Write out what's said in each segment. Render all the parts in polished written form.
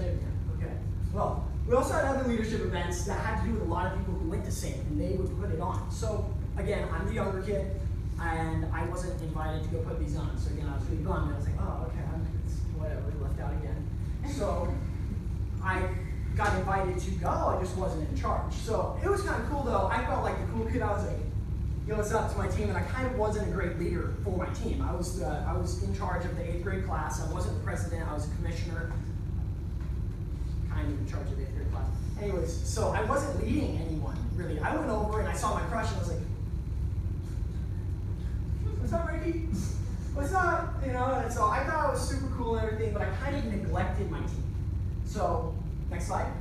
SAIT again. Okay. Well, we also had other leadership events that had to do with a lot of people who went to SAIT, and they would put it on. So again, I'm the younger kid, and I wasn't invited to go put these on. So again, I was really bummed. I was like, oh, okay, it's whatever, left out again. So I got invited to go, I just wasn't in charge. So it was kind of cool though. I felt like the cool kid. I was like, you know, it's up to my team, and I kind of wasn't a great leader for my team. I was in charge of the 8th grade class. I wasn't the president, I was a commissioner, kind of in charge of the 8th grade class. Anyways, so I wasn't leading anyone, really. I went over and I saw my crush and I was like, what's up, Ricky? What's up? You know, and so I thought it was super cool and everything, but I kind of neglected my team. So, next slide.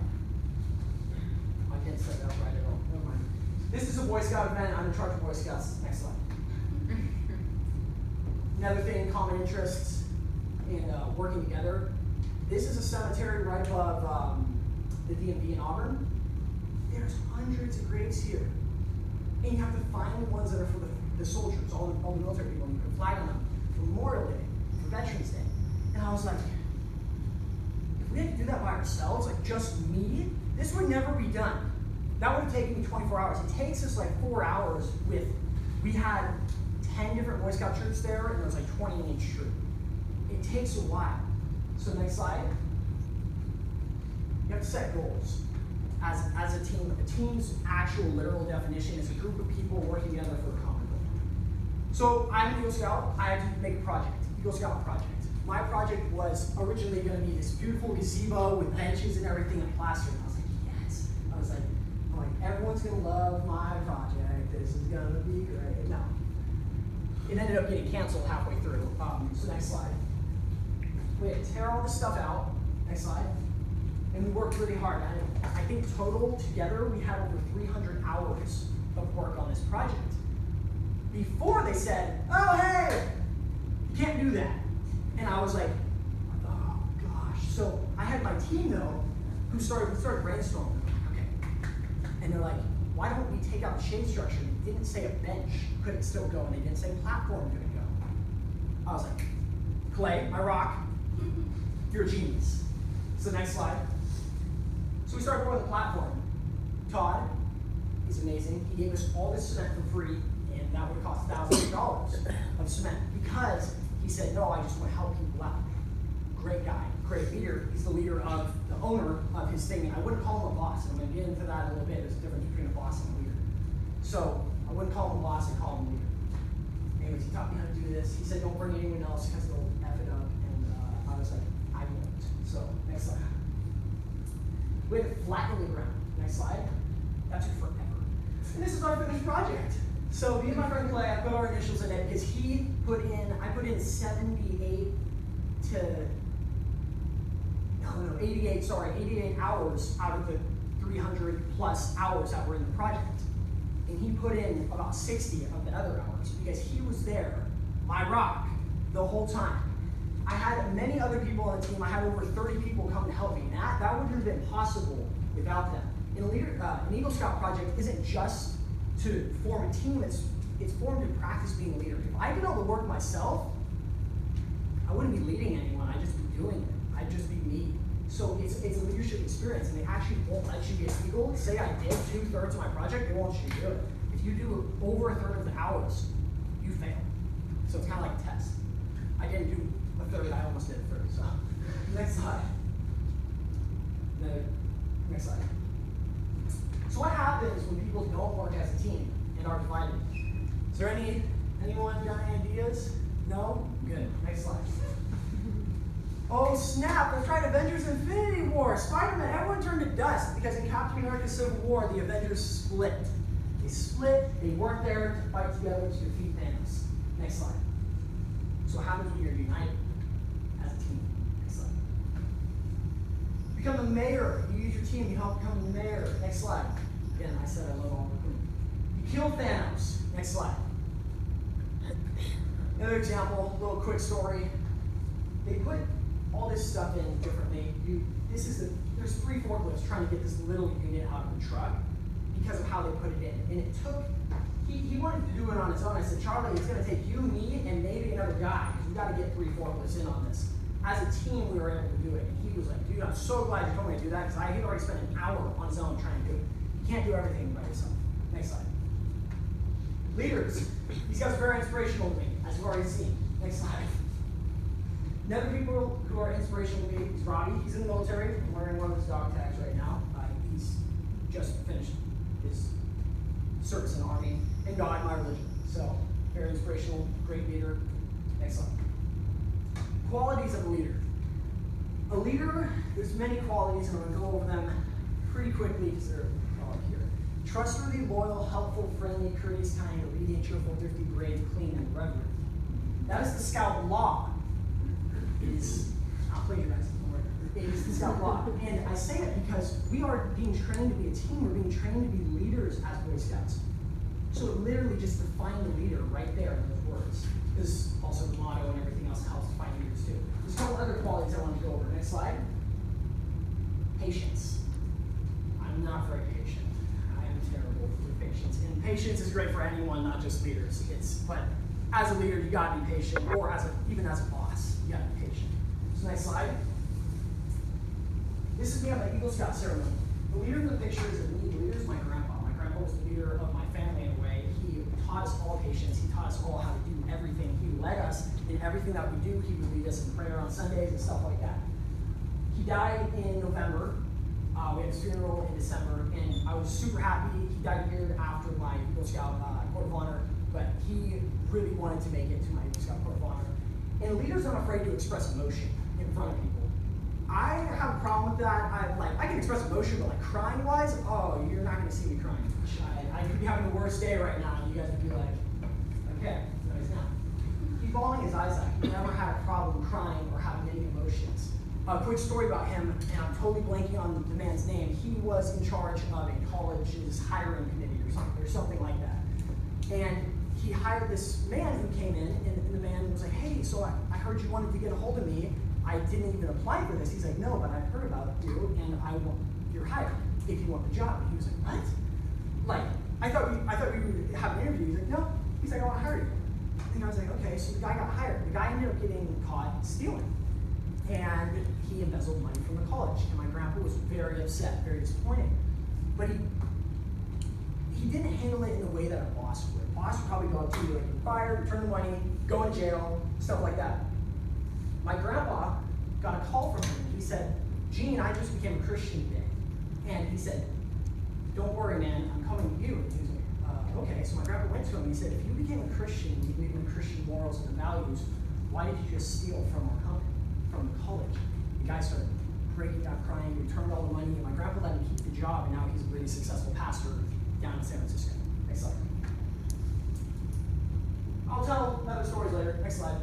I can't set it up right at all. Never mind. This is a Boy Scout event. I'm in charge of Boy Scouts. Next slide. Another thing, common interests in working together. This is a cemetery right above the DMV in Auburn. There's hundreds of graves here. And you have to find the ones that are for the soldiers, all the military people, and you put a flag on them for Memorial Day, for Veterans Day. And I was like, if we had to do that by ourselves, like just me, this would never be done. That would have taken me 24 hours. It takes us like 4 hours we had 10 different Boy Scout troops there, and there was like 20 in each troop. It takes a while. So next slide. You have to set goals as a team. A team's actual literal definition is a group of people working together for a common goal. So I'm an Eagle Scout. I had to make a project, Eagle Scout project. My project was originally going to be this beautiful gazebo with benches and everything and plaster. And I was like, yes. I was like, everyone's going to love my project. This is going to be great. No. It ended up getting canceled halfway through. So next slide. We had to tear all this stuff out. Next slide. And we worked really hard at it. I think total together we had over 300 hours of work on this project. Before they said, oh hey, you can't do that. And I was like, oh gosh. So I had my team though, who started brainstorming. Okay. And they're like, why don't we take out the shade structure? It didn't say a bench couldn't still go, and they didn't say platform couldn't go. I was like, Clay, my rock, you're a genius. So next slide. So we started pouring the platform. Todd, he's amazing. He gave us all this cement for free, and that would have cost thousands of dollars of cement because he said, no, I just want to help people out. Great guy, great leader. He's the leader of the owner of his thing, and I wouldn't call him a boss. I'm going to get into that a little bit. There's a difference between a boss and a leader. So I wouldn't call him a boss, I'd call him a leader. Anyways, he taught me how to do this. He said, don't bring anyone else because they'll F it up, and I was like, I won't. So next slide. We had to flatten the ground. Next slide. That took forever. And this is our finished project. So me and my friend Clay, I put our initials in it because I put in 88 hours out of the 300 plus hours that were in the project. And he put in about 60 of the other hours because he was there, my rock, the whole time. I had many other people on the team. I had over 30 people come to help me. And that wouldn't have been possible without them. An Eagle Scout project isn't just to form a team, it's formed to practice being a leader. If I did all the work myself, I wouldn't be leading anyone, I'd just be doing it. I'd just be me. So it's a leadership experience, and they actually won't let you be an Eagle. Say I did 2/3 of my project, they won't let you do it. If you do over 1/3 of the hours, you fail. So it's kind of like a test. I didn't do 1/3, I almost did 1/3. So next slide. Next slide. So what happens when people don't work as a team and are divided? Is there anyone got any ideas? No? Good. Next slide. Oh snap, let's try Avengers Infinity War. Spider-Man, everyone turned to dust because in Captain America Civil War, the Avengers split. They split, they weren't there to fight together to defeat Thanos. Next slide. So what happens when you're united as a team? Next slide. Become the mayor. You use your team, you help become the mayor. Next slide. Again, I said I love all of them. You kill Thanos. Next slide. Another example, a little quick story. They put all this stuff in differently. There's 3 forklifts trying to get this little unit out of the truck because of how they put it in. And it took, he wanted to do it on his own. I said, Charlie, it's gonna take you, me, and maybe another guy, because we gotta get 3 forklifts in on this. As a team, we were able to do it. And he was like, dude, I'm so glad you told me to do that because I had already spent an hour on his own trying to do it. You can't do everything by yourself. Next slide. Leaders. These guys are very inspirational to me, as you've already seen. Next slide. Another people who are inspirational to me is Robbie. He's in the military. I'm wearing one of his dog tags right now. He's just finished his service in the Army, and God, my religion. So, very inspirational, great leader. Next slide. Qualities of a leader. A leader, there's many qualities, and I'm going to go over them pretty quickly because they're all up here. Trustworthy, loyal, helpful, friendly, courteous, kind, obedient, cheerful, thrifty, brave, clean, and reverent. That is the Scout law. It is not plagiarizing. It is the Scout law. And I say that because we are being trained to be a team. We're being trained to be leaders as Boy Scouts. So it literally just define the leader right there in those words. This is also the motto and everything else helps define leaders too. There's a couple other qualities I want to go over. Next slide. Patience. I'm not very patient. I am terrible with patience. And patience is great for anyone, not just leaders. But as a leader, you gotta be patient, or even as a boss, you gotta be patient. So next slide. This is me at my Eagle Scout ceremony. The leader in the picture isn't me. The leader is my grandpa. My grandpa was the leader of my family in a way. He taught us all patience. He taught us all how to do everything. He led us in everything that we do. He would lead us in prayer on Sundays and stuff like that. He died in November. We had his funeral in December, and I was super happy. He died a year after my Eagle Scout Court of Honor, but he really wanted to make it to my Eagle Scout Court of Honor. And leaders aren't afraid to express emotion in front of people. I have a problem with that. I can express emotion, but like crying wise, oh, you're not gonna see me crying. I could be having the worst day right now, and you guys would be like, okay, no, he's not. He's bawling his eyes out. He never had a problem crying or having any emotions. A quick story about him, and I'm totally blanking on the man's name. He was in charge of a college's hiring committee or something like that. And he hired this man who came in, and the man was like, hey, so I heard you wanted to get a hold of me. I didn't even apply for this. He's like, no, but I've heard about you, and you're hired if you want the job. And he was like, what? Like, I thought we would have an interview. He's like, no. He's like, I want to hire you. And I was like, okay, so the guy got hired. The guy ended up getting caught stealing. And he embezzled money from the college. And my grandpa was very upset, very disappointed. But he didn't handle it in the way that a boss would. A boss would probably go up to you, like, you're fired, return the money, go in jail, stuff like that. My grandpa got a call from him. He said, Gene, I just became a Christian today. And he said, don't worry, man, I'm coming to you. And he was like, okay. So my grandpa went to him and he said, if you became a Christian, you believe in Christian morals and values, why did you just steal from our company, from the college? The guy started breaking down, crying, returned all the money, and my grandpa let him keep the job, and now he's a really successful pastor down in San Francisco. Next slide. I'll tell other stories later. Next slide.